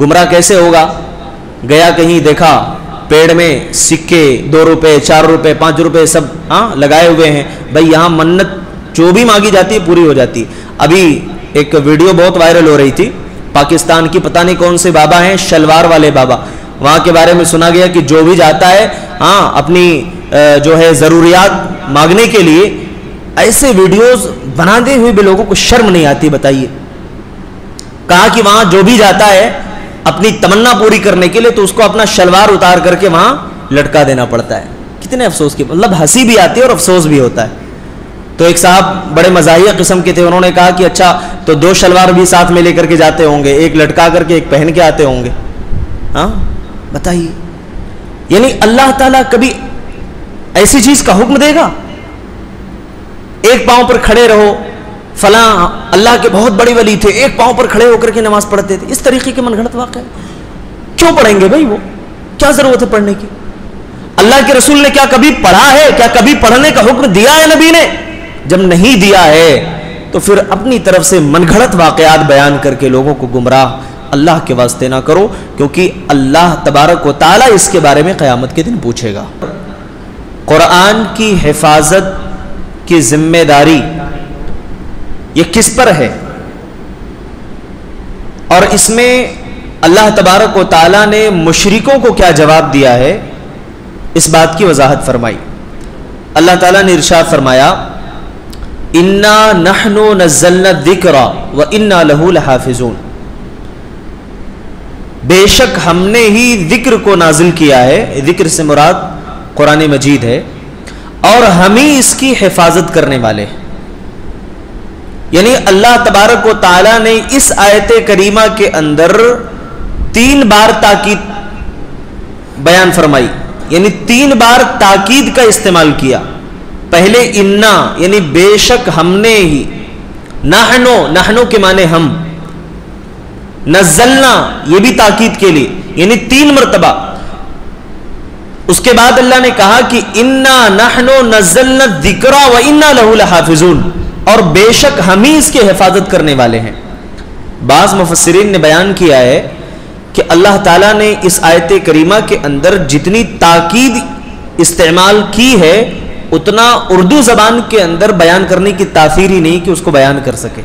گمراہ کیسے ہوگا؟ گیا کہیں دیکھا پیڑ میں سکے 2 روپے 4 روپے 5 روپے سب لگائے ہوئے ہیں، بھائی یہاں منت جو بھی مانگی جاتی ہے پوری ہو جاتی ہے۔ ابھی ایک ویڈیو بہت وائرل ہو رہی تھی، پاکستان کی پتہ نہیں کون سے بابا ہیں، شلوار والے بابا، وہاں کے بارے میں سنا گیا کہ جو بھی جاتا ہے اپنی جو ہے ضروریات مانگنے کے لیے، ایسے ویڈیوز بناتے ہوئے بھی لوگوں کو شرم نہیں آتی؟ بتائیے۔ کہا کہ وہاں جو بھی جاتا ہے اپنی تمنا پوری کرنے کے لیے تو اس کو اپنا شلوار اتار کر کے وہاں لٹکا دینا پڑتا ہے۔ کتنے افسوس کی، مطلب ہنسی بھی آتی ہے اور افسوس بھی ہوتا ہے۔ تو ایک صاحب بڑے مزاحیہ قسم کے تھے، انہوں نے کہا کہ اچھا تو 2 شلوار بھی ساتھ میں لے کر کے جاتے ہوں گے، ایک لٹکا کر کے ایک پہن کے آتے ہوں گے۔ بتائیے، یعنی اللہ تعالیٰ کبھی ایسی چیز کا حکم دے گا؟ ایک پاؤں پر کھڑے رہو، فلاں اللہ کے بہت بڑے ولی تھے، ایک پاؤں پر کھڑے ہو کر کے نماز پڑھتے تھے، اس طریقے کے من گھڑت واقع ہے۔ کیوں پڑھیں گے بھائی؟ وہ کیا ضرورت ہے پڑھنے کی؟ اللہ کے رسول نے کیا کبھی پڑھا ہے؟ کیا کبھی پڑھنے کا حکم دیا ہے نبی نے؟ جب نہیں دیا ہے تو پھر اپنی طرف سے من گھڑت واقعات بیان کر کے لوگوں کو گمراہ اللہ کے واسطے نہ کرو، کیونکہ اللہ تبارک و تعالیٰ اس کے بارے میں قیامت کے دن پوچھے گا۔ قرآن کی حفاظت کی ذمہ داری یہ کس پر ہے؟ اور اس میں اللہ تبارک و تعالیٰ نے مشرکوں کو کیا جواب دیا ہے، اس بات کی وضاحت فرمائی۔ اللہ تعالیٰ نے ارشاد فرمایا، انا نحن نزلنا الذکر وانا لہ لحافظون، بے شک ہم نے ہی ذکر کو نازل کیا ہے، ذکر سے مراد قرآن مجید ہے، اور ہم ہی اس کی حفاظت کرنے والے ہیں۔ یعنی اللہ تبارک و تعالیٰ نے اس آیت کریمہ کے اندر 3 بار تاکید بیان فرمائی، یعنی 3 بار تاکید کا استعمال کیا۔ پہلے انا یعنی بے شک ہم نے ہی، نحنو کے معنی ہم، نزلنا یہ بھی تاکید کے لیے، یعنی 3 مرتبہ۔ اس کے بعد اللہ نے کہا کہ انا نحنو نزلنا الذکر وانا لہ لحافظون، اور بے شک ہم ہی اس کی حفاظت کرنے والے ہیں۔ بعض مفسرین نے بیان کیا ہے کہ اللہ تعالیٰ نے اس آیت کریمہ کے اندر جتنی تاکید استعمال کی ہے اتنا اردو زبان کے اندر بیان کرنے کی تاثیر ہی نہیں کہ اس کو بیان کر سکے۔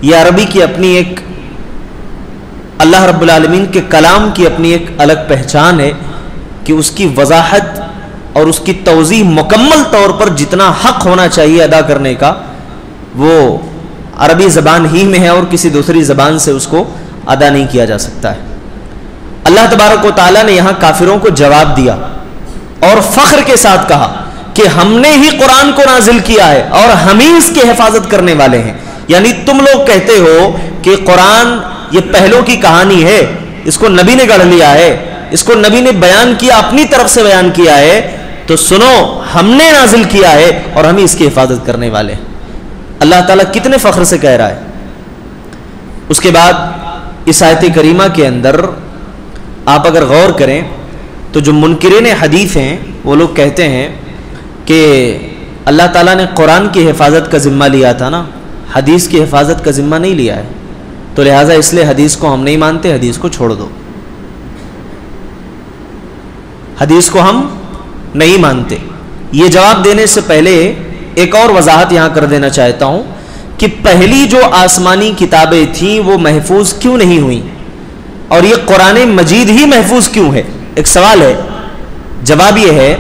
یہ عربی کی اپنی ایک، اللہ رب العالمین کے کلام کی اپنی ایک الگ پہچان ہے کہ اس کی وضاحت اور اس کی توضیح مکمل طور پر جتنا حق ہونا چاہیے ادا کرنے کا وہ عربی زبان ہی میں ہے، اور کسی دوسری زبان سے اس کو ادا نہیں کیا جا سکتا ہے۔ اللہ تبارک و تعالیٰ نے یہاں کافروں کو جواب دیا اور فخر کے ساتھ کہا کہ ہم نے ہی قرآن کو نازل کیا ہے اور ہم ہی اس کی حفاظت کرنے والے ہیں۔ یعنی تم لوگ کہتے ہو کہ قرآن یہ پہلوں کی کہانی ہے، اس کو نبی نے گڑھ لیا ہے، اس کو نبی نے بیان کیا، اپنی طرف سے بیان کیا ہے، تو سنو ہم نے نازل کیا ہے اور ہم ہی اس کی حفاظت کرنے والے ہیں۔ اللہ تعالیٰ کتنے فخر سے کہہ رہا ہے۔ اس کے بعد اس آیت کریمہ کے اندر آپ اگر غور کریں تو جو منکرین حدیث ہیں وہ لوگ کہتے ہیں کہ اللہ تعالیٰ نے قرآن کی حفاظت کا ذمہ لیا تھا نا، حدیث کی حفاظت کا ذمہ نہیں لیا ہے، تو لہٰذا اس لیے حدیث کو ہم نہیں مانتے، حدیث کو چھوڑ دو، حدیث کو ہم نہیں مانتے۔ یہ جواب دینے سے پہلے ایک اور وضاحت یہاں کر دینا چاہتا ہوں کہ پہلی جو آسمانی کتابیں تھیں وہ محفوظ کیوں نہیں ہوئیں، اور یہ قرآن مجید ہی محفوظ کیوں ہے؟ ایک سوال ہے، جواب یہ ہے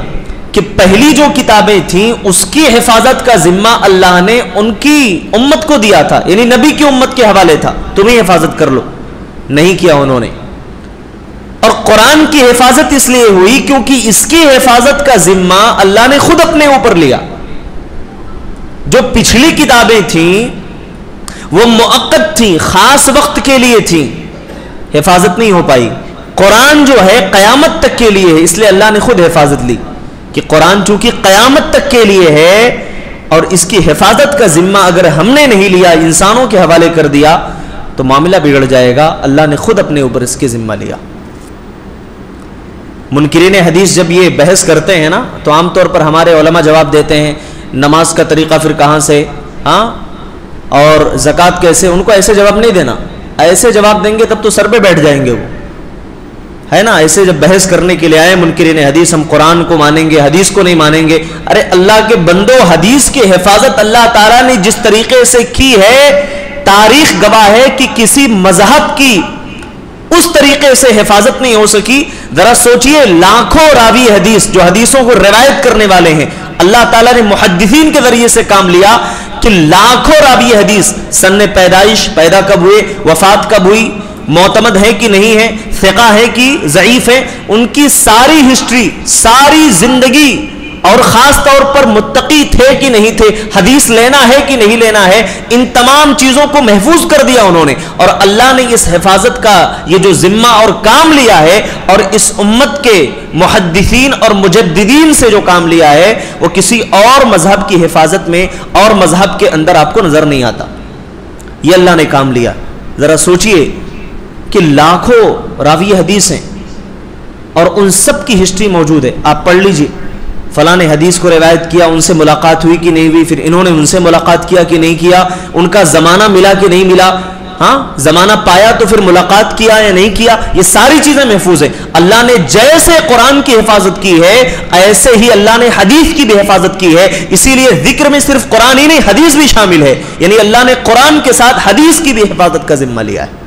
کہ پہلی جو کتابیں تھیں اس کی حفاظت کا ذمہ اللہ نے ان کی امت کو دیا تھا، یعنی نبی کی امت کے حوالے تھا، تمہیں حفاظت کر لو، نہیں کیا انہوں نے۔ اور قرآن کی حفاظت اس لیے ہوئی کیونکہ اس کی حفاظت کا ذمہ اللہ نے خود اپنے اوپر لیا۔ جو پچھلی کتابیں تھیں وہ مؤقت تھیں، خاص وقت کے لیے تھیں، حفاظت نہیں ہو پائی۔ قرآن جو ہے قیامت تک کے لیے ہے، اس لیے اللہ نے خود حفاظت لی کہ قرآن چونکہ قیامت تک کے لیے ہے اور اس کی حفاظت کا ذمہ اگر ہم نے نہیں لیا، انسانوں کے حوالے کر دیا تو معاملہ بگڑ جائے گا۔ اللہ نے خود اپنے اوپر اس کے ذمہ لیا۔ منکرین حدیث جب یہ بحث کرتے ہیں نا تو عام طور پر ہمارے علماء جواب دیتے ہیں نماز کا طریقہ پھر کہاں سے، اور زکوٰۃ کیسے، ان کو ایسے جواب نہیں دینا۔ ایسے جواب دیں گے تب تو سر پہ بیٹھ جائیں گے وہ، ہے نا. ایسے جب بحث کرنے کے لیے آئے منکرین حدیث، ہم قرآن کو مانیں گے حدیث کو نہیں مانیں گے. ارے اللہ کے بندو، حدیث کی حفاظت اللہ تعالیٰ نے جس طریقے سے کی ہے، تاریخ گواہ ہے کہ کسی مذہب کی اس طریقے سے حفاظت نہیں ہو سکی. ذرا سوچئے، لاکھوں راوی حدیث جو حدیثوں کو روایت کرنے والے ہیں، اللہ تعالیٰ نے محدثین کے ذریعے سے کام لیا کہ لاکھوں راوی حدیث سن پیدائش، پیدا کب ہوئے، وفات کب ہوئی، معتمد ہے کہ نہیں ہے، ثقہ ہے کہ ضعیف ہے، ان کی ساری ہسٹری، ساری زندگی، اور خاص طور پر متقی تھے کہ نہیں تھے، حدیث لینا ہے کہ نہیں لینا ہے، ان تمام چیزوں کو محفوظ کر دیا انہوں نے. اور اللہ نے اس حفاظت کا یہ جو ذمہ اور کام لیا ہے، اور اس امت کے محدثین اور مجددین سے جو کام لیا ہے، وہ کسی اور مذہب کی حفاظت میں اور مذہب کے اندر آپ کو نظر نہیں آتا. یہ اللہ نے کام لیا. ذرا سوچئے کہ لاکھوں راوی حدیث ہیں اور ان سب کی ہسٹری موجود ہے. آپ پڑھ لیجئے، فلاں نے حدیث کو روایت کیا، ان سے ملاقات ہوئی کہ نہیں ہوئی، پھر انہوں نے ان سے ملاقات کیا کہ نہیں کیا، ان کا زمانہ ملا کہ نہیں ملا، ہاں زمانہ پایا تو پھر ملاقات کیا یا نہیں کیا. یہ ساری چیزیں محفوظ ہیں. اللہ نے جیسے قرآن کی حفاظت کی ہے، ایسے ہی اللہ نے حدیث کی بھی حفاظت کی ہے. اسی لیے ذکر میں صرف قرآن ہی نہیں، حدیث بھی شامل ہے. یعنی اللہ نے قرآن کے ساتھ حدیث کی بھی حفاظت کا ذمہ لیا ہے.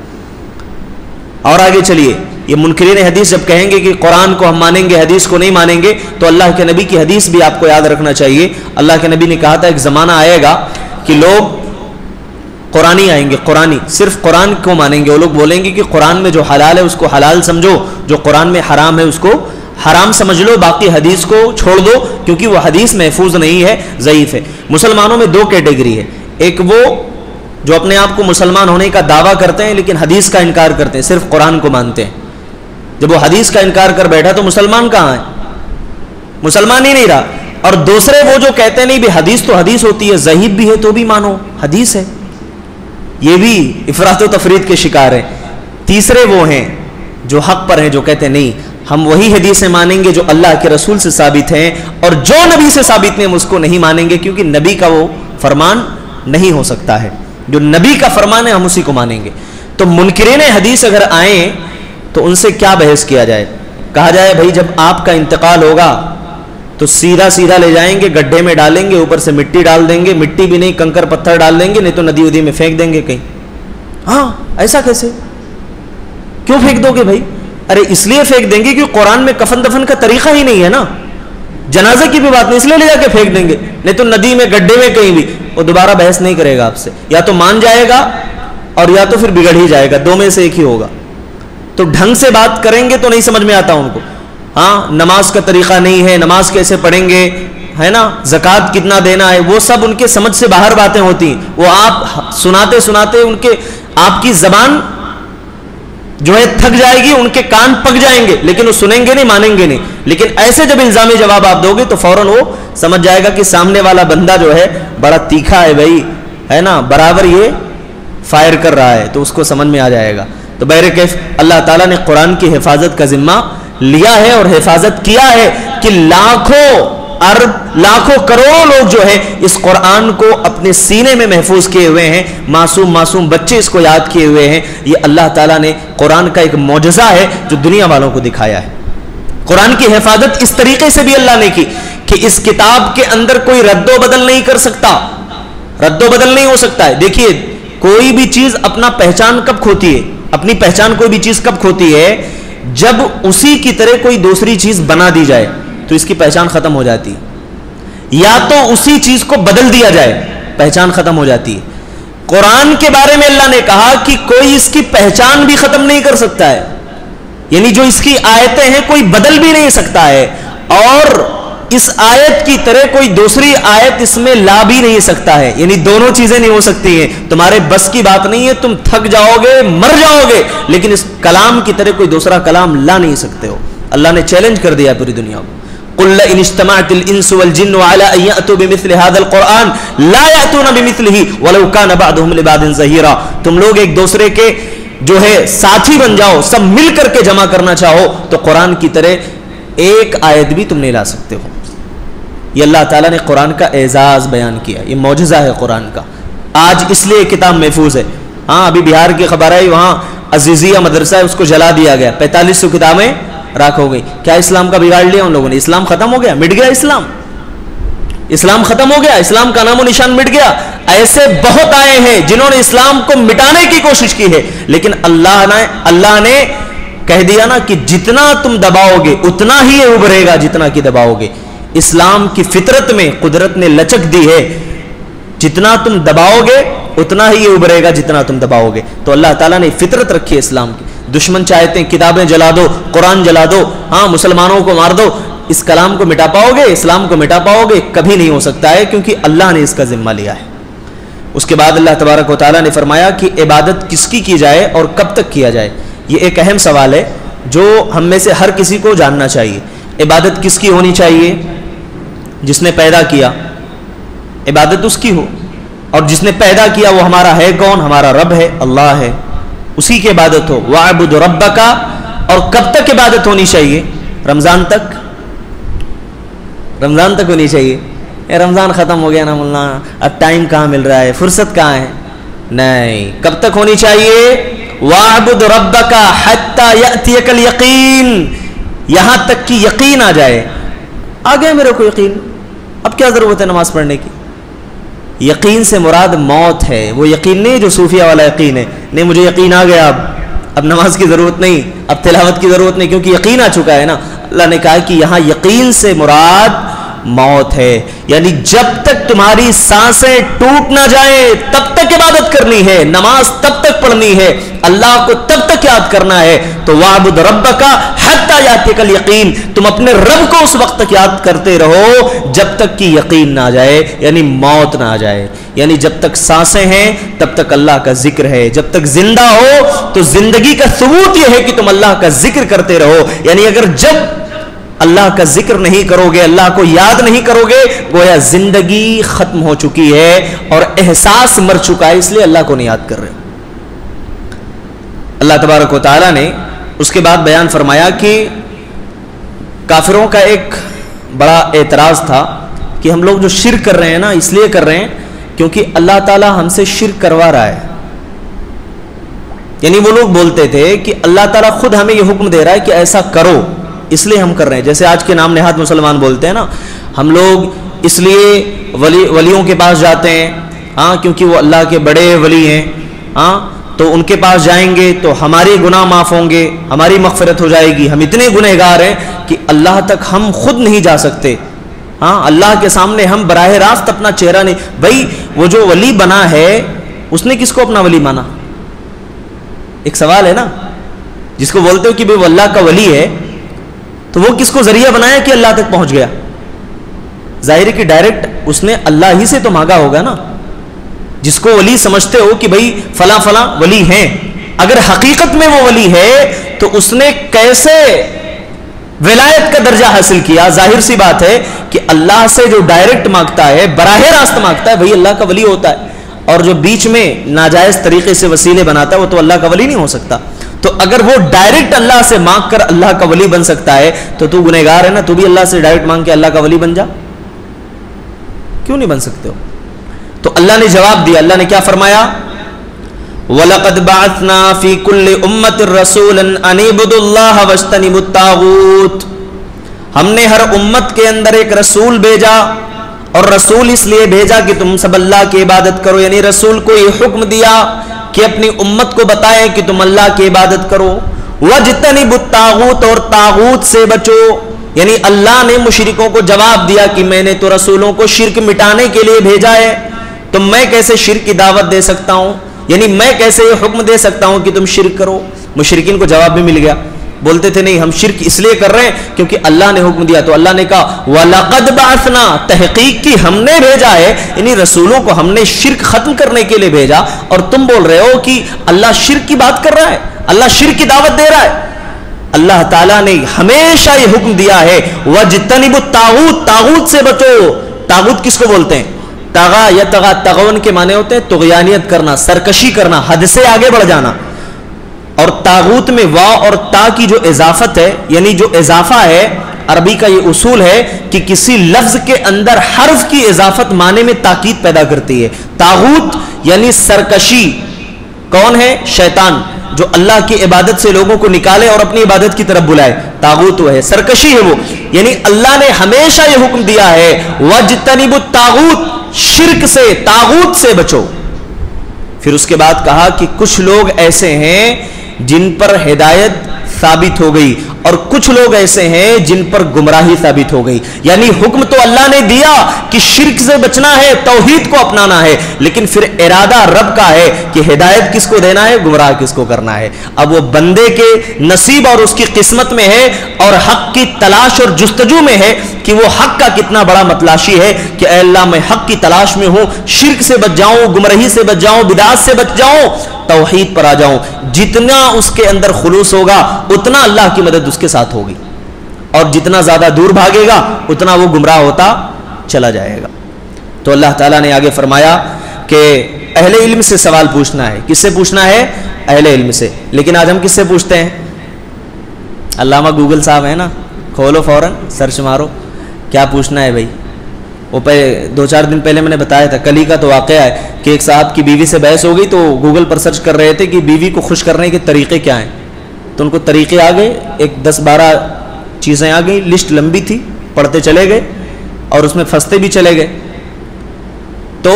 اور آگے چلیے، یہ منکرین حدیث جب کہیں گے کہ قرآن کو ہم مانیں گے حدیث کو نہیں مانیں گے، تو اللہ کے نبی کی حدیث بھی آپ کو یاد رکھنا چاہیے. اللہ کے نبی نے کہا تھا ایک زمانہ آئے گا کہ لوگ قرآنی آئیں گے، قرآنی صرف قرآن کو مانیں گے. وہ لوگ بولیں گے کہ قرآن میں جو حلال ہے اس کو حلال سمجھو، جو قرآن میں حرام ہے اس کو حرام سمجھ لو، باقی حدیث کو چھوڑ دو کیونکہ وہ حدیث محفوظ نہیں ہے، ضعیف ہے. مسلمانوں میں دو کیٹیگری ہے. ایک وہ جو اپنے آپ کو مسلمان ہونے کا دعویٰ کرتے ہیں لیکن حدیث کا انکار کرتے ہیں، صرف قرآن کو مانتے ہیں. جب وہ حدیث کا انکار کر بیٹھا تو مسلمان کہاں ہے؟ مسلمان ہی نہیں رہا. اور دوسرے وہ جو کہتے ہیں نہیں بھی حدیث تو حدیث ہوتی ہے، ضعیف بھی ہے تو بھی مانو، حدیث ہے. یہ بھی افراط و تفرید کے شکار ہیں. تیسرے وہ ہیں جو حق پر ہیں، جو کہتے ہیں نہیں ہم وہی حدیثیں مانیں گے جو اللہ کے رسول سے ثابت ہیں، اور جو نبی سے ثابت نہیں ہم اس کو نہیں مانیں گے کیونکہ نبی کا وہ فرمان نہیں ہو سکتا ہے. جو نبی کا فرمان ہے ہم اسی کو مانیں گے. تو منکرین حدیث اگر آئیں تو ان سے کیا بحث کیا جائے؟ کہا جائے بھائی جب آپ کا انتقال ہوگا تو سیدھا سیدھا لے جائیں گے، گڈھے میں ڈالیں گے، اوپر سے مٹی ڈال دیں گے، مٹی بھی نہیں کنکر پتھر ڈال دیں گے، نہیں تو ندی ودی میں پھینک دیں گے کہیں. ہاں ایسا کیسے؟ کیوں پھینک دو گے بھائی؟ ارے اس لیے پھینک دیں گے کہ قرآن میں کفن دفن کا طریقہ ہی نہیں ہے نا. جنازے کی بھی بات نہیں، اس لیے لے جا کے پھینک دیں گے، نہیں تو ندی میں گڈھے میں کہیں بھی. وہ دوبارہ بحث نہیں کرے گا آپ سے، یا تو مان جائے گا اور یا تو پھر بگڑ ہی جائے گا، دو میں سے ایک ہی ہوگا. تو ڈھنگ سے بات کریں گے تو نہیں سمجھ میں آتا ان کو. ہاں نماز کا طریقہ نہیں ہے، نماز کیسے پڑھیں گے، ہے نا، زکوٰۃ کتنا دینا ہے، وہ سب ان کے سمجھ سے باہر باتیں ہوتی ہیں. وہ آپ سناتے سناتے ان کے آپ کی زبان جو ہے تھک جائے گی، ان کے کان پک جائیں گے، لیکن وہ سنیں گے نہیں، مانیں گے نہیں. لیکن ایسے جب الزامی جواب آپ دو گے تو فوراً وہ سمجھ جائے گا کہ سامنے والا بندہ جو ہے بڑا تیکھا ہے بھائی، ہے نا، برابر یہ فائر کر رہا ہے، تو اس کو سمجھ میں آ جائے گا. تو بہرکیف اللہ تعالیٰ نے قرآن کی حفاظت کا ذمہ لیا ہے اور حفاظت کیا ہے کہ لاکھوں ارب لاکھوں کروڑوں لوگ جو ہے اس قرآن کو اپنے سینے میں محفوظ کیے ہوئے ہیں. معصوم بچے اس کو یاد کیے ہوئے ہیں. یہ اللہ تعالیٰ نے قرآن کا ایک معجزہ ہے جو دنیا والوں کو دکھایا ہے. قرآن کی حفاظت اس طریقے سے بھی اللہ نے کی کہ اس کتاب کے اندر کوئی رد و بدل نہیں کر سکتا، رد و بدل نہیں ہو سکتا ہے. دیکھیے کوئی بھی چیز اپنا پہچان کب کھوتی ہے، اپنی پہچان کوئی بھی چیز کب کھوتی ہے؟ جب اسی کی طرح کوئی دوسری چیز بنا دی جائے تو اس کی پہچان ختم ہو جاتی ہے، یا تو اسی چیز کو بدل دیا جائے، پہچان ختم ہو جاتی ہے. قرآن کے بارے میں اللہ نے کہا کہ کوئی اس کی پہچان بھی ختم نہیں کر سکتا ہے، یعنی جو اس کی آیتیں ہیں کوئی بدل بھی نہیں سکتا ہے، اور اس آیت کی طرح کوئی دوسری آیت اس میں لا بھی نہیں سکتا ہے. یعنی دونوں چیزیں نہیں ہو سکتی ہیں. تمہارے بس کی بات نہیں ہے، تم تھک جاؤ گے، مر جاؤ گے، لیکن اس کلام کی طرح کوئی دوسرا کلام لا نہیں سکتے ہو. اللہ نے چیلنج کر دیا پوری دنیا کو. قل لئن اجتمعت الانس والجن على ان ياتوا بمثل هذا القران لا ياتون بمثله ولو كان بعضهم لبعض ظهيرا. تم لوگ ایک دوسرے کے جو ہے ساتھی بن جاؤ، سب مل کر کے جمع کرنا چاہو تو قرآن کی طرح ایک آیت بھی تم نہیں لا سکتے ہو. یہ اللہ تعالیٰ نے قرآن کا اعزاز بیان کیا، یہ معجزہ ہے قرآن کا. آج اس لیے کتاب محفوظ ہے. ہاں ابھی بہار کی خبر ہے، وہاں عزیزیہ مدرسہ ہے، اس کو جلا دیا گیا، 4500 کتابیں راکھ ہو گئی. کیا اسلام کا بگاڑ لیا ان لوگوں نے؟ اسلام ختم ہو گیا، مٹ گیا اسلام، اسلام ختم ہو گیا، اسلام کا نام و نشان مٹ گیا. ایسے بہت آئے ہیں جنہوں نے اسلام کو مٹانے کی کوشش کی ہے، لیکن اللہ نے کہہ دیا نا کہ جتنا تم دباؤ گے اتنا ہی یہ ابھرے گا جتنا کہ دباؤ گے. اسلام کی فطرت میں قدرت نے لچک دی ہے، جتنا تم دباؤ گے اتنا ہی یہ ابھرے گا جتنا تم دباؤ گے. تو اللہ تعالیٰ نے فطرت رکھی ہے اسلام کی. دشمن چاہتے ہیں کتابیں جلا دو، قرآن جلا دو، ہاں مسلمانوں کو مار دو، اس کلام کو مٹا پاؤ گے؟ اسلام کو مٹا پاؤ گے؟ کبھی نہیں ہو سکتا ہے، کیونکہ اللہ نے اس کا ذمہ لیا ہے. اس کے بعد اللہ تبارک و تعالیٰ نے فرمایا کہ عبادت کس کی جائے اور کب تک کیا جائے. یہ ایک اہم سوال ہے جو ہم میں سے ہر کسی کو جاننا چاہیے. عبادت کس کی ہونی چاہیے؟ جس نے پیدا کیا، عبادت اس کی ہو. اور جس نے پیدا کیا وہ ہمارا ہے کون؟ ہمارا رب ہے، اللہ ہے، اسی کی عبادت ہو. وَاعْبُدْ رَبَّكَ. اور کب تک عبادت ہونی چاہیے؟ رمضان تک. رمضان تک ہونی چاہیے. رمضان ختم ہو گیا نا مولانا، اب ٹائم کہاں مل رہا ہے، فرصت کہاں ہے؟ نہیں. کب تک ہونی چاہیے؟ وَاعْبُدْ رَبَّكَ حَتَّى يَأْتِيَكَ الْيَقِينُ. یہاں تک کہ یقین آ جائے. آ گیا میرے کو یقین، اب کیا ضرورت ہے نماز پڑھنے کی؟ یقین سے مراد موت ہے. وہ یقین نہیں جو صوفیہ والا یقین ہے، نہیں مجھے یقین آ گیا، اب نماز کی ضرورت نہیں، اب تلاوت کی ضرورت نہیں، کیونکہ یقین آ چکا ہے نا. اللہ نے کہا کہ یہاں یقین سے مراد موت ہے. یعنی جب تک تمہاری سانسیں ٹوٹ نہ جائیں تب تک عبادت کرنی ہے، نماز تب تک پڑھنی ہے، اللہ کو تب تک یاد کرنا ہے. تو وَاعْبُدْ رَبَّكَ حَتَّى يَأْتِيَكَ الْيَقِينُ. تم اپنے رب کو اس وقت تک یاد کرتے رہو جب تک کہ یقین نہ آ جائے، یعنی موت نہ آ جائے. یعنی جب تک سانسیں ہیں تب تک اللہ کا ذکر ہے، جب تک زندہ ہو تو زندگی کا ثبوت یہ ہے کہ تم اللہ کا ذکر کرتے رہو. یعنی اگر جب اللہ کا ذکر نہیں کرو گے، اللہ کو یاد نہیں کرو گے، گویا زندگی ختم ہو چکی ہے اور احساس مر چکا ہے، اس لیے اللہ کو نہیں یاد کر رہے. اللہ تبارک و تعالیٰ نے اس کے بعد بیان فرمایا کہ کافروں کا ایک بڑا اعتراض تھا کہ ہم لوگ جو شرک کر رہے ہیں نا، اس لیے کر رہے ہیں کیونکہ اللہ تعالیٰ ہم سے شرک کروا رہا ہے. یعنی وہ لوگ بولتے تھے کہ اللہ تعالیٰ خود ہمیں یہ حکم دے رہا ہے کہ ایسا کرو، اس لیے ہم کر رہے ہیں. جیسے آج کے نام نہاد مسلمان بولتے ہیں نا، ہم لوگ اس لیے ولیوں کے پاس جاتے ہیں، ہاں کیونکہ وہ اللہ کے بڑے ولی ہیں، ہاں تو ان کے پاس جائیں گے تو ہمارے گناہ معاف ہوں گے، ہماری مغفرت ہو جائے گی. ہم اتنے گنہگار ہیں کہ اللہ تک ہم خود نہیں جا سکتے، ہاں اللہ کے سامنے ہم براہ راست اپنا چہرہ نہیں. بھائی وہ جو ولی بنا ہے اس نے کس کو اپنا ولی مانا؟ ایک سوال ہے نا. جس کو بولتے ہو کہ وہ اللہ کا ولی ہے تو وہ کس کو ذریعہ بنایا کہ اللہ تک پہنچ گیا؟ ظاہر ہے کہ ڈائریکٹ اس نے اللہ ہی سے تو مانگا ہوگا نا. جس کو ولی سمجھتے ہو کہ بھائی فلاں فلاں ولی ہیں، اگر حقیقت میں وہ ولی ہے تو اس نے کیسے ولایت کا درجہ حاصل کیا؟ ظاہر سی بات ہے کہ اللہ سے جو ڈائریکٹ مانگتا ہے، براہ راست مانگتا ہے، وہی اللہ کا ولی ہوتا ہے. اور جو بیچ میں ناجائز طریقے سے وسیلے بناتا ہے وہ تو اللہ کا ولی نہیں ہو سکتا. تو اگر وہ ڈائریکٹ اللہ سے مانگ کر اللہ کا ولی بن سکتا ہے تو تو گنہگار ہے نا، تو بھی اللہ سے ڈائریکٹ مانگ کے اللہ کا ولی بن جا. کیوں نہیں بن سکتے ہو؟ تو اللہ نے جواب دیا. اللہ نے کیا فرمایا؟ وَلَقَدْ بَعَثْنَا فِي كُلِّ أُمَّةٍ رَسُولًا أَنِ اعْبُدُوا اللَّهَ وَاجْتَنِبُوا الطَّاغُوتَ. ہم نے ہر امت کے اندر ایک رسول بھیجا، اور رسول اس لیے بھیجا کہ تم سب اللہ کی عبادت کرو. یعنی رسول کو یہ حکم دیا کہ اپنی امت کو بتائے کہ تم اللہ کی عبادت کرو. وَاجْتَنِبُوا الطَّاغُوتَ. اور طاغوت سے بچو. یعنی اللہ نے مشرکوں کو جواب دیا کہ میں نے تو رسولوں کو شرک مٹانے کے لیے بھیجا ہے، تو میں کیسے شرک کی دعوت دے سکتا ہوں؟ یعنی میں کیسے یہ حکم دے سکتا ہوں کہ تم شرک کرو؟ مشرکین کو جواب بھی مل گیا. بولتے تھے نہیں ہم شرک اس لیے کر رہے ہیں کیونکہ اللہ نے حکم دیا. تو اللہ نے کہا وَلَقَدْ بَعَثْنَا. تحقیق کی ہم نے بھیجا ہے، یعنی رسولوں کو ہم نے شرک ختم کرنے کے لیے بھیجا. اور تم بول رہے ہو کہ اللہ شرک کی بات کر رہا ہے، اللہ شرک کی دعوت دے رہا ہے. اللہ تعالیٰ نے ہمیشہ یہ حکم دیا ہے وَاجْتَنِبُوا الطَّاغُوتَ. طاغوت سے بچو. طاغوت کس کو بولتے ہیں؟ طغا یا طغا، تغون کے معنی ہوتے ہیں طغیانیت کرنا، سرکشی کرنا، حد سے آگے بڑھ جانا. اور طاغوت میں وا اور تا کی جو اضافت ہے، یعنی جو اضافہ ہے، عربی کا یہ اصول ہے کہ کسی لفظ کے اندر حرف کی اضافت معنی میں تاکید پیدا کرتی ہے. طاغوت یعنی سرکشی، کون ہے؟ شیطان، جو اللہ کی عبادت سے لوگوں کو نکالے اور اپنی عبادت کی طرف بلائے. طاغوت وہ ہے، سرکشی ہے وہ. یعنی اللہ نے ہمیشہ یہ حکم دیا ہے وَاجْتَنِبُوا الطَّاغُوتَ، شرک سے، طاغوت سے بچو. پھر اس کے بعد کہا کہ کچھ لوگ ایسے ہیں جن پر ہدایت ثابت ہو گئی اور کچھ لوگ ایسے ہیں جن پر گمراہی ثابت ہو گئی. یعنی حکم تو اللہ نے دیا کہ شرک سے بچنا ہے، توحید کو اپنانا ہے، لیکن پھر ارادہ رب کا ہے کہ ہدایت کس کو دینا ہے، گمراہ کس کو کرنا ہے. اب وہ بندے کے نصیب اور اس کی قسمت میں ہے اور حق کی تلاش اور جستجو میں ہے کہ وہ حق کا کتنا بڑا متلاشی ہے کہ اے اللہ میں حق کی تلاش میں ہوں، شرک سے بچ جاؤں، گمراہی سے بچ جاؤں، بدعات سے بچ جاؤں، توحید پر آ جاؤں. جتنا اس کے اندر خلوص ہوگا اتنا اللہ کی مدد اس کے ساتھ ہوگی، اور جتنا زیادہ دور بھاگے گا اتنا وہ گمراہ ہوتا چلا جائے گا. تو اللہ تعالیٰ نے آگے فرمایا کہ اہل علم سے سوال پوچھنا ہے. کس سے پوچھنا ہے؟ اہل علم سے. لیکن آج ہم کس سے پوچھتے ہیں؟ علامہ گوگل صاحب ہے نا، کھولو فوراً سرچ مارو کیا پوچھنا ہے بھائی. وہ پہلے 2-4 دن پہلے میں نے بتایا تھا، کل ہی کا تو واقعہ ہے کہ ایک صاحب کی بیوی سے بحث ہو گئی تو گوگل پر سرچ کر رہے تھے کہ بیوی کو خوش کرنے کے طریقے کیا ہیں. تو ان کو طریقے آ گئے، ایک 10-12 چیزیں آ گئی، لسٹ لمبی تھی، پڑھتے چلے گئے اور اس میں پھنستے بھی چلے گئے. تو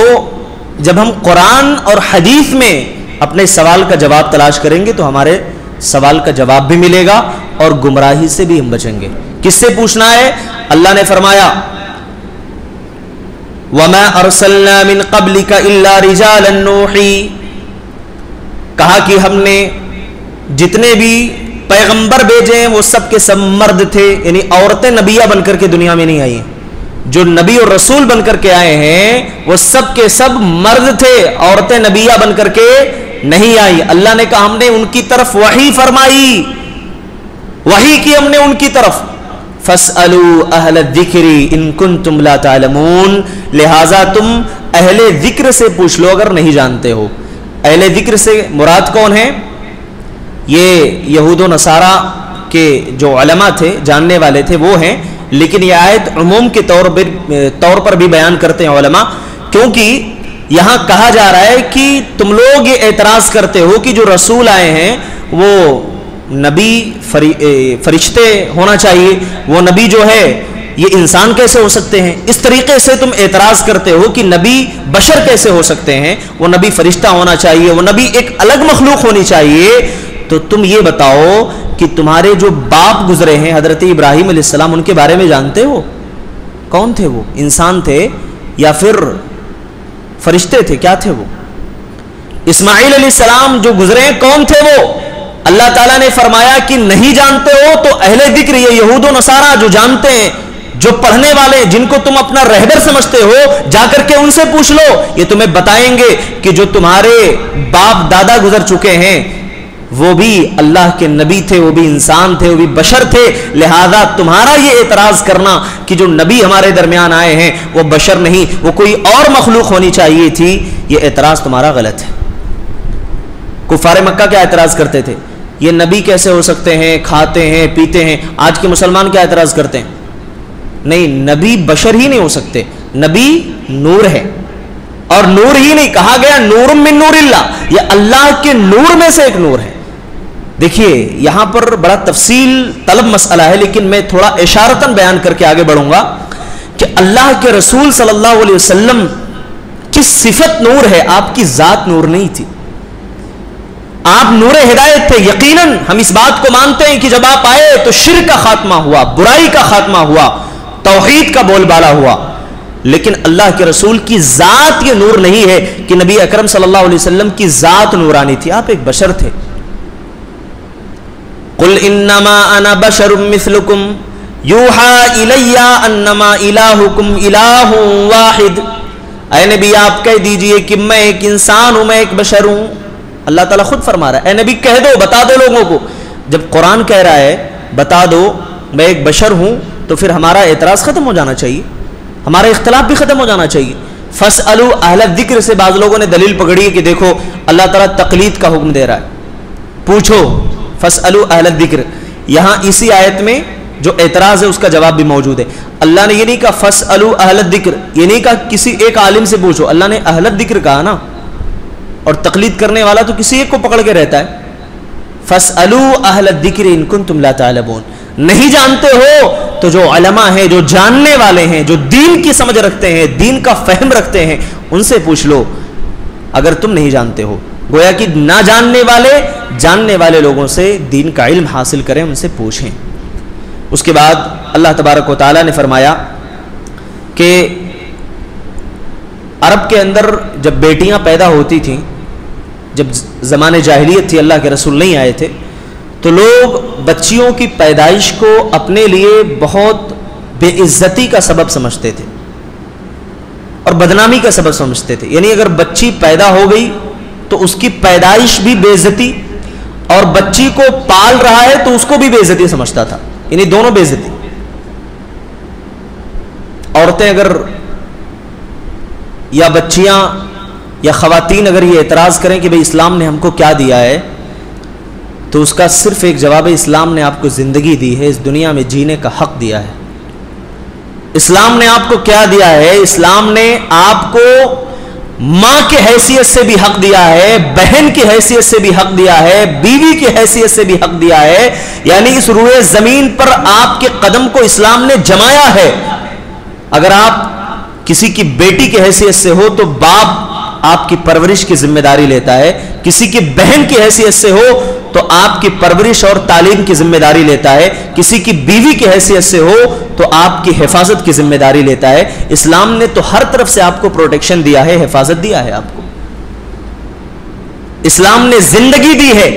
جب ہم قرآن اور حدیث میں اپنے سوال کا جواب تلاش کریں گے تو ہمارے سوال کا جواب بھی ملے گا اور گمراہی سے بھی ہم بچیں گے. کس سے پوچھنا ہے؟ اللہ نے فرمایا وَمَا أَرْسَلْنَا مِن قَبْلِكَ إِلَّا رِجَالًا نُوحِي، کہا کہ ہم نے جتنے بھی پیغمبر بھیجے ہیں وہ سب کے سب مرد تھے. یعنی عورتیں نبیہ بن کر کے دنیا میں نہیں آئی ہیں. جو نبی اور رسول بن کر کے آئے ہیں وہ سب کے سب مرد تھے، عورتیں نبیہ بن کر کے نہیں آئی. اللہ نے کہا ہم نے ان کی طرف وحی فرمائی، وحی کی ہم نے ان کی طرف. فَاسْأَلُوا أَهْلَ الذِّكْرِ إِن كُنتُمْ لَا تَعْلَمُونَ، لہٰذا تم اہل ذکر سے پوچھ لو اگر نہیں جانتے ہو. اہل ذکر سے مراد کون ہے؟ یہ یہود و نصارہ کے جو علماء تھے، جاننے والے تھے، وہ ہیں. لیکن یہ آیت عموم کے طور پر بھی بیان کرتے ہیں علماء، کیونکہ یہاں کہا جا رہا ہے کہ تم لوگ یہ اعتراض کرتے ہو کہ جو رسول آئے ہیں وہ نبی فرشتے ہونا چاہیے، وہ نبی جو ہے یہ انسان کیسے ہو سکتے ہیں؟ اس طریقے سے تم اعتراض کرتے ہو کہ نبی بشر کیسے ہو سکتے ہیں، وہ نبی فرشتہ ہونا چاہیے، وہ نبی ایک الگ مخلوق ہونی چاہیے. تو تم یہ بتاؤ کہ تمہارے جو باپ گزرے ہیں حضرت ابراہیم علیہ السلام، ان کے بارے میں جانتے ہو؟ کون تھے وہ؟ انسان تھے یا پھر فرشتے تھے؟ کیا تھے وہ؟ اسماعیل علیہ السلام جو گزرے ہیں کون تھے وہ؟ اللہ تعالیٰ نے فرمایا کہ نہیں جانتے ہو تو اہل ذکر، یہ یہود و نصارہ جو جانتے ہیں، جو پڑھنے والے، جن کو تم اپنا رہبر سمجھتے ہو، جا کر کے ان سے پوچھ لو. یہ تمہیں بتائیں گے کہ جو تمہارے باپ دادا گزر چکے ہیں وہ بھی اللہ کے نبی تھے، وہ بھی انسان تھے، وہ بھی بشر تھے. لہذا تمہارا یہ اعتراض کرنا کہ جو نبی ہمارے درمیان آئے ہیں وہ بشر نہیں، وہ کوئی اور مخلوق ہونی چاہیے تھی، یہ اعتراض تمہارا غلط ہے. کفار مکہ کیا اعتراض کرتے تھے؟ یہ نبی کیسے ہو سکتے ہیں، کھاتے ہیں پیتے ہیں. آج کے مسلمان کیا اعتراض کرتے ہیں؟ نہیں، نبی بشر ہی نہیں ہو سکتے، نبی نور ہے. اور نور ہی نہیں، کہا گیا نور من نور اللہ، یہ اللہ کے نور میں سے ایک نور ہے. دیکھیے یہاں پر بڑا تفصیل طلب مسئلہ ہے، لیکن میں تھوڑا اشارتاً بیان کر کے آگے بڑھوں گا کہ اللہ کے رسول صلی اللہ علیہ وسلم کی صفت نور ہے، آپ کی ذات نور نہیں تھی. آپ نور ہدایت تھے. یقیناً ہم اس بات کو مانتے ہیں کہ جب آپ آئے تو شرک کا خاتمہ ہوا، برائی کا خاتمہ ہوا، توحید کا بول بالا ہوا. لیکن اللہ کے رسول کی ذات یہ نور نہیں ہے کہ نبی اکرم صلی اللہ علیہ وسلم کی ذات نورانی تھی. آپ ایک بشر تھے. قل انما انا بشر مثلکم یوحى الی انما الہکم الہ واحد. اے نبی آپ کہہ دیجئے کہ میں ایک انسان ہوں، میں ایک بشر ہوں. اللہ تعالیٰ خود فرما رہا ہے اے نبی کہہ دو، بتا دو لوگوں کو. جب قرآن کہہ رہا ہے بتا دو میں ایک بشر ہوں تو پھر ہمارا اعتراض ختم ہو جانا چاہیے، ہمارا اختلاف بھی ختم ہو جانا چاہیے. فَاسْأَلُوا أَهْلَ الذِّكْرِ سے بعض لوگوں نے دلیل پکڑی ہے کہ دیکھو اللہ تعالیٰ تقلید کا حکم دے رہا ہے، پوچھو. فَاسْأَلُوا أَهْلَ الذِّكْرِ، یہاں اسی آیت میں جو اعتراض ہے اس کا جواب بھی موجود ہے. اللہ نے یہ نہیں کہا فَاسْأَلُوا أَهْلَ الذِّكْرِ، یہ نہیں کہا کسی ایک عالم سے پوچھو. اللہ نے اہل الذکر کہا نا. اور تقلید کرنے والا تو کسی ایک کو پکڑ کے رہتا ہے. فَاسْأَلُوا أَهْلَ الذِّكْرِ إِن كُنتُمْ لَا تَعْلَمُونَ. نہیں جانتے ہو تو جو علماء ہیں, جو جاننے والے ہیں, جو دین کی سمجھ رکھتے ہیں, دین کا فہم رکھتے ہیں, ان سے پوچھ لو اگر تم نہیں جانتے ہو. گویا کہ نہ جاننے والے لوگوں سے دین کا علم حاصل کریں, ان سے پوچھیں. اس کے بعد اللہ تبارک و تعالیٰ نے فرمایا کہ عرب کے اندر جب بیٹیاں پیدا ہوتی تھیں, جب زمانے جاہلیت تھی, اللہ کے رسول نہیں آئے تھے, تو لوگ بچیوں کی پیدائش کو اپنے لیے بہت بے عزتی کا سبب سمجھتے تھے اور بدنامی کا سبب سمجھتے تھے. یعنی اگر بچی پیدا ہو گئی تو اس کی پیدائش بھی بے عزتی, اور بچی کو پال رہا ہے تو اس کو بھی بے عزتی سمجھتا تھا. یعنی دونوں بے عزتی. عورتیں اگر یا بچیاں یا خواتین اگر یہ اعتراض کریں کہ بھئی اسلام نے ہم کو کیا دیا ہے, تو اس کا صرف ایک جواب ہے, اسلام نے آپ کو زندگی دی ہے, اس دنیا میں جینے کا حق دیا ہے. اسلام نے آپ کو کیا دیا ہے؟ اسلام نے آپ کو ماں کی حیثیت سے بھی حق دیا ہے, بہن کی حیثیت سے بھی حق دیا ہے, بیوی کی حیثیت سے بھی حق دیا ہے. یعنی اس روئے زمین پر آپ کے قدم کو اسلام نے جمایا ہے. اگر آپ کسی کی بیٹی کی حیثیت سے ہو تو باپ آپ کی پرورش کی ذمہ داری لیتا ہے, کسی کی بہن کی حیثیت سے ہو تو آپ کی پرورش اور تعلیم کی ذمہ داری لیتا ہے, کسی کی بیوی کی حیثیت سے ہو تو آپ کی حفاظت کی ذمہ داری لیتا ہے. اسلام نے تو ہر طرف سے آپ کو پروٹیکشن دیا ہے, حفاظت دیا ہے آپ کو. اسلام نے زندگی دی ہے.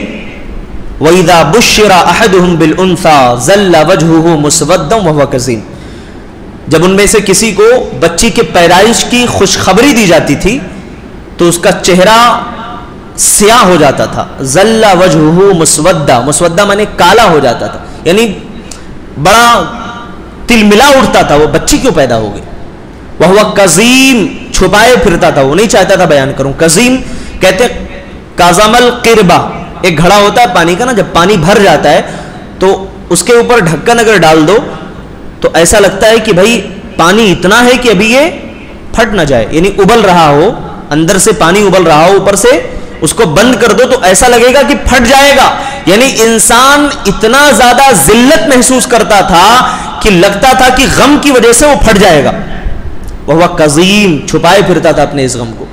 وَإِذَا بُشِّرَ أَحَدُهُمْ بِالْأُنْثَى ظَلَّ وَجْهُهُ مُسْوَدًّا وَهُوَ كَظِيمٌ. جب ان میں سے کسی کو بچی کے پیدائش کی خوشخبری دی جاتی تھی تو اس کا چہرہ سیاہ ہو جاتا تھا. ظَلَّ وَجْهُهُ مُسْوَدًّا, مسودہ مانے کالا ہو جاتا تھا, یعنی بڑا تل ملا اٹھتا تھا, وہ بچی کیوں پیدا ہو گئی. وَهُوَ كَظِيمٌ, چھپائے پھرتا تھا, وہ نہیں چاہتا تھا بیان کروں. کظیم کہتے کاظم القربہ, ایک گھڑا ہوتا ہے پانی کا نا, جب پانی بھر جاتا ہے تو اس کے اوپر ڈھکن اگر ڈال دو تو ایسا لگتا ہے کہ بھائی پانی اتنا ہے کہ ابھی یہ پھٹ نہ جائے, یعنی ابل رہا ہو, اندر سے پانی ابل رہا ہو, اوپر سے اس کو بند کر دو تو ایسا لگے گا کہ پھٹ جائے گا. یعنی انسان اتنا زیادہ ذلت محسوس کرتا تھا کہ لگتا تھا کہ غم کی وجہ سے وہ پھٹ جائے گا. وہ کظیم, چھپائے پھرتا تھا اپنے اس غم کو.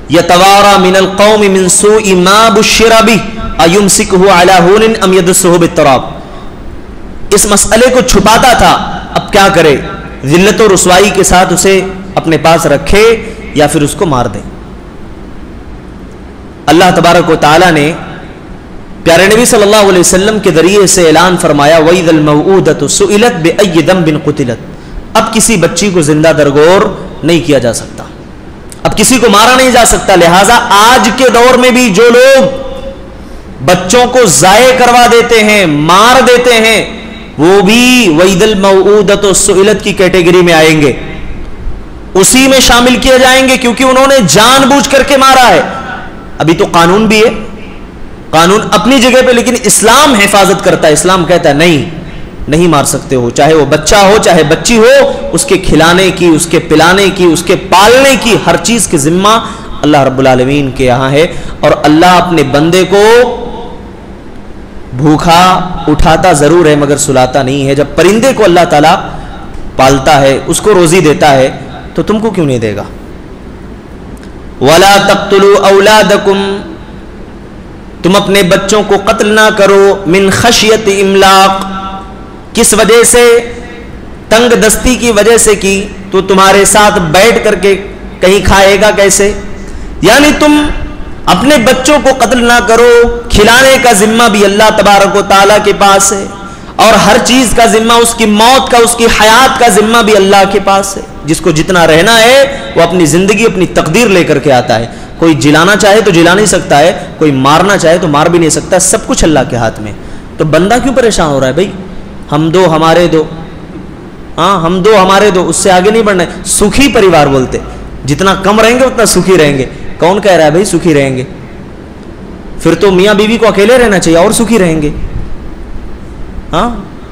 یتوارا من القوم من سوء ما بشر به ایمسکہ علی ہون ام یدسہ بالتراب. اس مسئلے کو چھپاتا تھا, اب کیا کرے, ذلت و رسوائی کے ساتھ اسے اپنے پاس رکھے یا پھر اس کو مار دیں. اللہ تبارک و تعالیٰ نے پیارے نبی صلی اللہ علیہ وسلم کے ذریعے سے اعلان فرمایا وَإِذَا الْمَوْءُودَةُ سُئِلَتْ بِأَيِّ ذَنبٍ قُتِلَتْ. اب کسی بچی کو زندہ درگور نہیں کیا جا سکتا, اب کسی کو مارا نہیں جا سکتا. لہٰذا آج کے دور میں بھی جو لوگ بچوں کو ضائع کروا دیتے ہیں, مار دیتے ہیں, وہ بھی وَإِذَا الْمَوْءُودَةُ سُئِلَتْ کی کیٹیگری میں آئیں گے, اسی میں شامل کیے جائیں گے, کیونکہ انہوں نے جان بوجھ کر کے مارا ہے. ابھی تو قانون بھی ہے, قانون اپنی جگہ پہ, لیکن اسلام حفاظت کرتا ہے. اسلام کہتا ہے نہیں مار سکتے ہو, چاہے وہ بچہ ہو چاہے بچی ہو, اس کے کھلانے کی, اس کے پلانے کی, اس کے پالنے کی, ہر چیز کی ذمہ اللہ رب العالمین کے یہاں ہے. اور اللہ اپنے بندے کو بھوکھا اٹھاتا ضرور ہے مگر سلاتا نہیں ہے. جب پرندے کو اللہ تعالیٰ پالتا ہے, اس کو روزی دیتا ہے, تو تم کو کیوں نہیں دے گا. وَلَا تَقْتُلُوا أَوْلَادَكُمْ, تم اپنے بچوں کو قتل نہ کرو, من خشیت املاق, کس وجہ سے, تنگ دستی کی وجہ سے کی, تو تمہارے ساتھ بیٹھ کر کے کہیں کھائے گا کیسے. یعنی تم اپنے بچوں کو قتل نہ کرو, کھلانے کا ذمہ بھی اللہ تبارک و تعالیٰ کے پاس ہے, اور ہر چیز کا ذمہ, اس کی موت کا, اس کی حیات کا ذمہ بھی اللہ کے پاس ہے. جس کو جتنا رہنا ہے وہ اپنی زندگی, اپنی تقدیر لے کر کے آتا ہے. کوئی جلانا چاہے تو جلا نہیں سکتا ہے, کوئی مارنا چاہے تو مار بھی نہیں سکتا, سب کچھ اللہ کے ہاتھ میں. تو بندہ کیوں پریشان ہو رہا ہے, بھائی ہم دو ہمارے دو, ہاں ہم دو ہمارے دو, اس سے آگے نہیں بڑھنا ہے. سکھی پریوار بولتے, جتنا کم رہیں گے اتنا سکھی رہیں گے. کون کہہ رہا ہے بھائی سکھی رہیں گے؟ پھر تو میاں بیوی کو اکیلے رہنا چاہیے اور سکھی رہیں گے. ہاں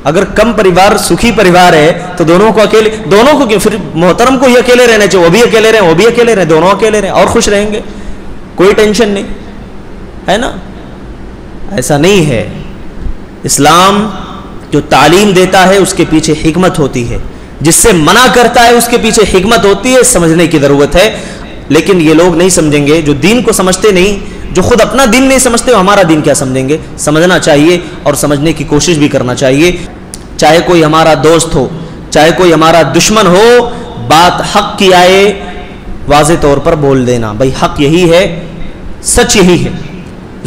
اگر کم پریوار سکھی پریوار ہے تو دونوں کو اکیلے, دونوں کو کیوں, پھر محترم کو ہی اکیلے رہنا چاہیے, وہ بھی اکیلے رہیں, وہ بھی اکیلے رہیں, دونوں اکیلے رہیں اور خوش رہیں گے. کوئی ٹینشن نہیں ہے نا. ایسا نہیں ہے. اسلام جو تعلیم دیتا ہے اس کے پیچھے حکمت ہوتی ہے، جس سے منع کرتا ہے اس کے پیچھے حکمت ہوتی ہے. سمجھنے کی ضرورت ہے. لیکن یہ لوگ نہیں سمجھیں گے جو دین کو سمجھتے نہیں، جو خود اپنا دین نہیں سمجھتے، وہ ہمارا دین کیا سمجھیں گے. سمجھنا چاہیے اور سمجھنے کی کوشش بھی کرنا چاہیے. چاہے کوئی ہمارا دوست ہو، چاہے کوئی ہمارا دشمن ہو، بات حق کی آئے واضح طور پر بول دینا، بھائی حق یہی ہے، سچ یہی ہے،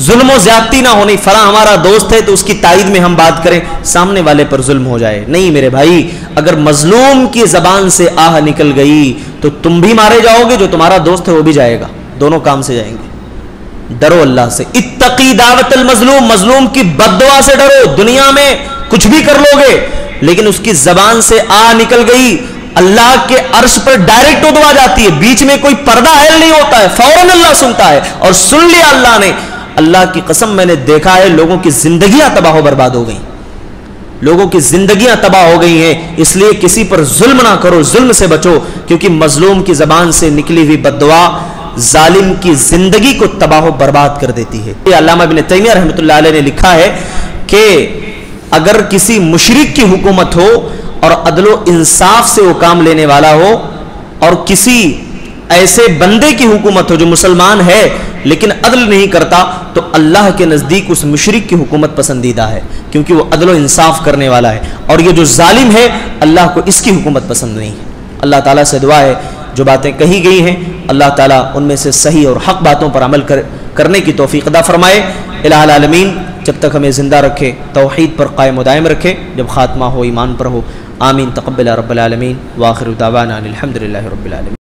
ظلم و زیادتی نہ ہونی. فلاں ہمارا دوست ہے تو اس کی تائید میں ہم بات کریں، سامنے والے پر ظلم ہو جائے. نہیں میرے بھائی، اگر مظلوم کی زبان سے آہ نکل گئی تو تم بھی مارے جاؤ گے، جو تمہارا دوست ہے وہ بھی جائے گا، دونوں کام سے جائیں گے. ڈرو اللہ سے. اتقی دعوت المظلوم، مظلوم کی بد دعا سے ڈرو. دنیا میں کچھ بھی کر لو گے لیکن اس کی زبان سے آہ نکل گئی، اللہ کے عرش پر ڈائریکٹ وہ دعا جاتی ہے، بیچ میں کوئی پردہ حائل نہیں ہوتا ہے، فوراً اللہ سنتا ہے. اور سن لیا اللہ نے. اللہ کی قسم میں نے دیکھا ہے لوگوں کی زندگیاں تباہ و برباد ہو گئی، لوگوں کی زندگیاں تباہ ہو گئی ہیں. اس لیے کسی پر ظلم نہ کرو، ظلم سے بچو، کیونکہ مظلوم کی زبان سے نکلی ہوئی بد دعا ظالم کی زندگی کو تباہ و برباد کر دیتی ہے. یہ علامہ ابن تیمیہ رحمۃ اللہ علیہ نے لکھا ہے کہ اگر کسی مشرک کی حکومت ہو اور عدل و انصاف سے وہ کام لینے والا ہو، اور کسی ایسے بندے کی حکومت ہو جو مسلمان ہے لیکن عدل نہیں کرتا، تو اللہ کے نزدیک اس مشرک کی حکومت پسندیدہ ہے، کیونکہ وہ عدل و انصاف کرنے والا ہے. اور یہ جو ظالم ہے اللہ کو اس کی حکومت پسند نہیں ہے. اللہ تعالیٰ سے دعا ہے جو باتیں کہی گئی ہیں اللہ تعالیٰ ان میں سے صحیح اور حق باتوں پر عمل کرنے کی توفیق عطا فرمائے. الہ العالمین جب تک ہمیں زندہ رکھے، توحید پر قائم و دائم رکھے، جب خاتمہ ہو ایمان پر ہو. آمین. تقبل رب العالمین. وآخر دعوانا الحمدللہ رب العالمین.